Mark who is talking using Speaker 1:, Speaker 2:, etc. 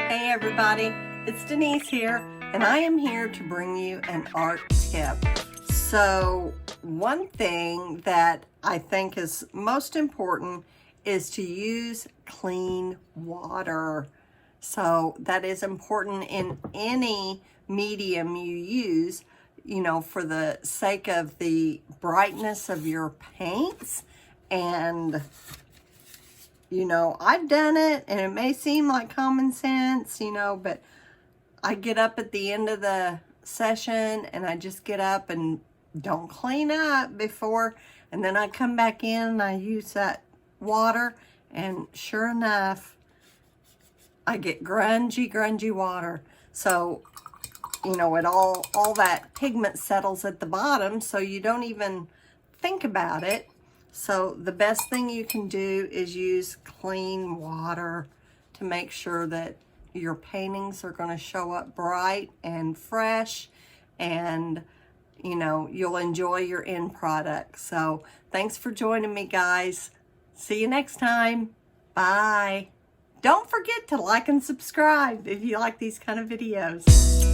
Speaker 1: Hey everybody, it's Denise here, and I am here to bring you an art tip. So one thing that I think is most important is to use clean water. So that is important in any medium you use, for the sake of the brightness of your paints. And I've done it and it may seem like common sense, but I get up at the end of the session and I just get up and don't clean up before, and then I come back in and I use that water, and sure enough, I get grungy water. So, it all that pigment settles at the bottom, so you don't even think about it. So the best thing you can do is use clean water to make sure that your paintings are going to show up bright and fresh, and you'll enjoy your end product. So thanks for joining me, guys. See you next time. Bye. Don't forget to like and subscribe if you like these kind of videos.